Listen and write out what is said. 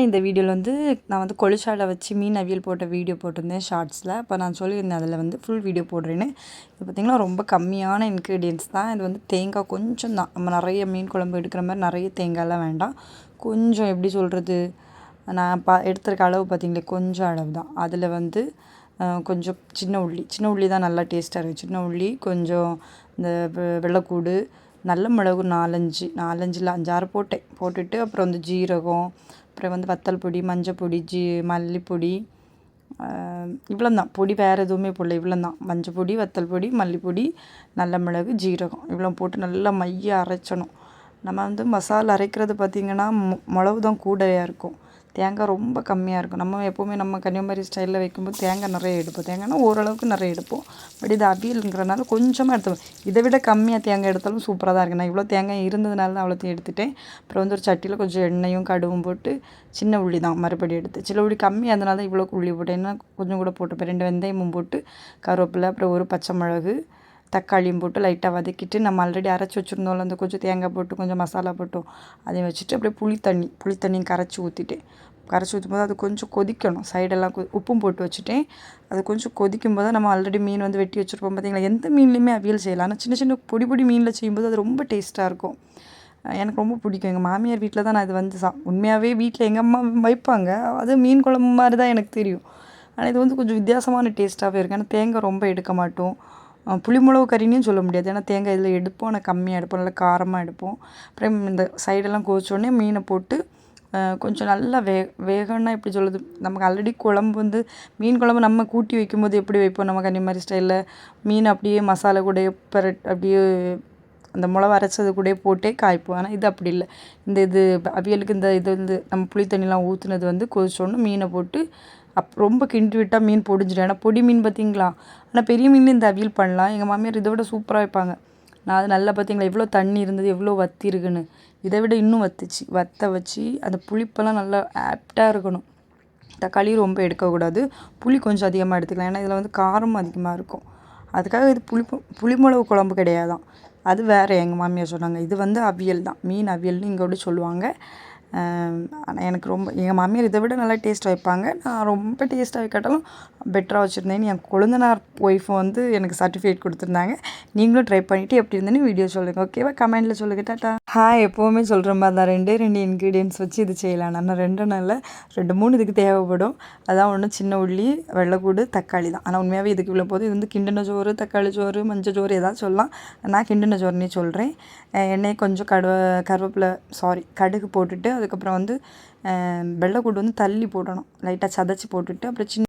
இந்த வீடியோவில் வந்து நான் வந்து கொழிச்சாலை வச்சு மீன் அவியல் போட்ட வீடியோ போட்டிருந்தேன் ஷார்ட்ஸில். அப்போ நான் சொல்லியிருந்தேன் அதில் வந்து ஃபுல் வீடியோ போடுறேன்னு. இது பார்த்திங்கன்னா ரொம்ப கம்மியான இன்க்ரீடியன்ட்ஸ் தான். இது வந்து தேங்காய் கொஞ்சம் தான். நம்ம நிறைய மீன் குழம்பு எடுக்கிற மாதிரி நிறைய தேங்காயெலாம் வேண்டாம். கொஞ்சம் எப்படி சொல்கிறது, நான் எடுத்துருக்க அளவு பார்த்திங்களே கொஞ்சம் அளவு தான். அதில் வந்து கொஞ்சம் சின்ன உள்ளி தான் நல்லா டேஸ்ட்டாக இருக்குது. சின்ன உள்ளி, கொஞ்சம் இந்த வெள்ளைக்கூடு, நல்ல மிளகு 4-5 போட்டுட்டு அப்புறம் வந்து ஜீரகம், அப்புறம் வந்து வத்தல் பொடி, மஞ்சள் பொடி, மல்லிப்பொடி, இவ்வளோ தான் பொடி. வேறு எதுவுமே போடல. இவ்வளோ தான் மஞ்சள் பொடி, வத்தல் பொடி, மல்லிப்பொடி, நல்ல மிளகு, ஜீரகம் இவ்வளோ போட்டு நல்லா மைய அரைச்சணும். நம்ம வந்து மசாலா அரைக்கிறது பார்த்திங்கன்னா மிளகு தான் கூடையாக இருக்கும், தேங்காய் ரொம்ப கம்மியாக இருக்கும். நம்ம எப்போவுமே நம்ம கன்னியாகுமரி ஸ்டைலில் வைக்கும்போது தேங்காய் நிறைய எடுப்போம். தேங்காய்னா ஓரளவுக்கு நிறைய எடுப்போம். பட் இது அவியலுங்கிறனால கொஞ்சமாக எடுத்தோம். இதை விட கம்மியாக தேங்காய் எடுத்தாலும் சூப்பராக தான் இருக்குது. நான் இவ்வளோ தேங்காய் இருந்ததுனால தான் அவ்வளோத்தையும் எடுத்துட்டேன். அப்புறம் வந்து ஒரு சட்டியில் கொஞ்சம் எண்ணெயும் கடுகும் போட்டு சின்ன உள்ளி தான் மறுபடி எடுத்து, சின்ன உள்ளி கம்மியாக இருந்தனால தான் இவ்வளோ உள்ளி போட்டேன். ஏன்னா கொஞ்சம் கூட போட்டுப்பேன். 2 வெந்தயமும் போட்டு, கருவேப்பிலை, அப்புறம் ஒரு பச்சை மிளகு, தக்காளியும் போட்டு லைட்டாக வதக்கிட்டு, நம்ம ஆல்ரெடி அரைச்சி வச்சுருந்தோம்ல அந்த கொஞ்சம் தேங்காய் போட்டு கொஞ்சம் மசாலா போட்டோம், அதையும் வச்சுட்டு அப்படியே புளித்தண்ணியும் கரைச்சி ஊற்றும்போது அது கொஞ்சம் கொதிக்கணும். சைடெல்லாம் உப்பும் போட்டு வச்சுட்டேன். அது கொஞ்சம் கொதிக்கும் போது நம்ம ஆல்ரெடி மீன் வந்து வெட்டி வச்சுருப்போம் பார்த்திங்களா. எந்த மீன்லேயுமே அவியல் செய்யலாம். ஆனால் சின்ன சின்ன பொடி மீனில் செய்யும்போது அது ரொம்ப டேஸ்ட்டாக இருக்கும். எனக்கு ரொம்ப பிடிக்கும். எங்கள் மாமியார் வீட்டில் தான் நான் இது வந்து உண்மையாகவே வீட்டில் எங்கள் அம்மா வைப்பாங்க. அது மீன் குழம்பு மாதிரி தான் எனக்கு தெரியும். ஆனால் இது வந்து கொஞ்சம் வித்தியாசமான டேஸ்ட்டாகவே இருக்குது. ஆனால் தேங்காய் ரொம்ப எடுக்க மாட்டோம். புளிமிளகு கறின்னு சொல்ல முடியாது. ஏன்னா தேங்காய் இதில் எடுப்போம், ஆனால் கம்மியாக எடுப்போம், நல்லா காரமாக எடுப்போம். அப்புறம் இந்த சைடெல்லாம் கொதிச்சோடனே மீனை போட்டு கொஞ்சம் நல்லா வேகன்னா எப்படி சொல்லுது, நமக்கு ஆல்ரெடி குழம்பு வந்து மீன் குழம்பு நம்ம கூட்டி வைக்கும்போது எப்படி வைப்போம் நம்ம கன்னிமாரி ஸ்டைலில், மீன் அப்படியே மசாலா கூட அப்படியே அந்த மிளகு அரைச்சது கூட போட்டே காய்ப்போம். ஆனால் இது அப்படி இல்லை. இது அவியலுக்கு இது வந்து நம்ம புளி தண்ணிலாம் ஊற்றுனது வந்து கொதிச்சோடனே மீனை போட்டு ரொம்ப கிண்டி விட்டால் மீன் பொடிஞ்சிடும். ஏன்னா பொடி மீன் பார்த்திங்களா. ஆனால் பெரிய மீன் இந்த அவியல் பண்ணலாம். எங்கள் மாமியார் இதை விட சூப்பராக வைப்பாங்க. நான் அது நல்லா பார்த்திங்களா எவ்வளோ தண்ணி இருந்தது, எவ்வளோ வத்தி இருக்குன்னு. இதை விட இன்னும் வத்த வச்சு அந்த புளிப்பெல்லாம் நல்லா ஆப்டாக இருக்கணும். தக்காளி ரொம்ப எடுக்கக்கூடாது, புளி கொஞ்சம் அதிகமாக எடுத்துக்கலாம். ஏன்னா இதில் வந்து காரம் அதிகமாக இருக்கும். அதுக்காக இது புளிமிளகு குழம்பு கிடையாதான், அது வேறு. எங்கள் மாமியார் சொன்னாங்க இது வந்து அவியல் தான், மீன் அவியல்னு இங்கே கூட சொல்லுவாங்க. ஆனால் எனக்கு ரொம்ப எங்கள் மாமியார் இதை விட நல்லா டேஸ்ட் வைப்பாங்க. நான் ரொம்ப டேஸ்ட்டாக வைக்காட்டாலும் பெட்டராக வச்சுருந்தேன்னு என் கொழுந்தனார் ஒய்ஃபும் வந்து எனக்கு சர்டிஃபிகேட் கொடுத்துருந்தாங்க. நீங்களும் ட்ரை பண்ணிவிட்டு எப்படி இருந்தேன்னு வீடியோ சொல்லுங்கள், ஓகேவா? கமெண்ட்டில் சொல்லுங்கள். டாட்டா. எப்போவுமே சொல்கிற மாதிரி தான் 2 இன்க்ரீடியன்ஸ் வச்சு இது செய்யலாம். நான் 2 நாளில் 2-3 இதுக்கு தேவைப்படும். அதான் ஒன்று சின்ன உள்ளி, வெள்ளைக்கூடு, தக்காளி தான். ஆனால் உண்மையாகவே இதுக்கு இவ்வளோ போது. இது வந்து கிண்டின சோறு, தக்காளி சோறு, மஞ்சள் சோறு ஏதாவது சொல்லலாம். நான் கிண்டின சோறுனே சொல்கிறேன். எண்ணெயை கொஞ்சம் கடுகு போட்டுட்டு அதுக்கப்புறம் வந்து வெள்ளைக்கூடு வந்து தள்ளி போடணும், லைட்டாக சதைச்சி போட்டுட்டு அப்புறம்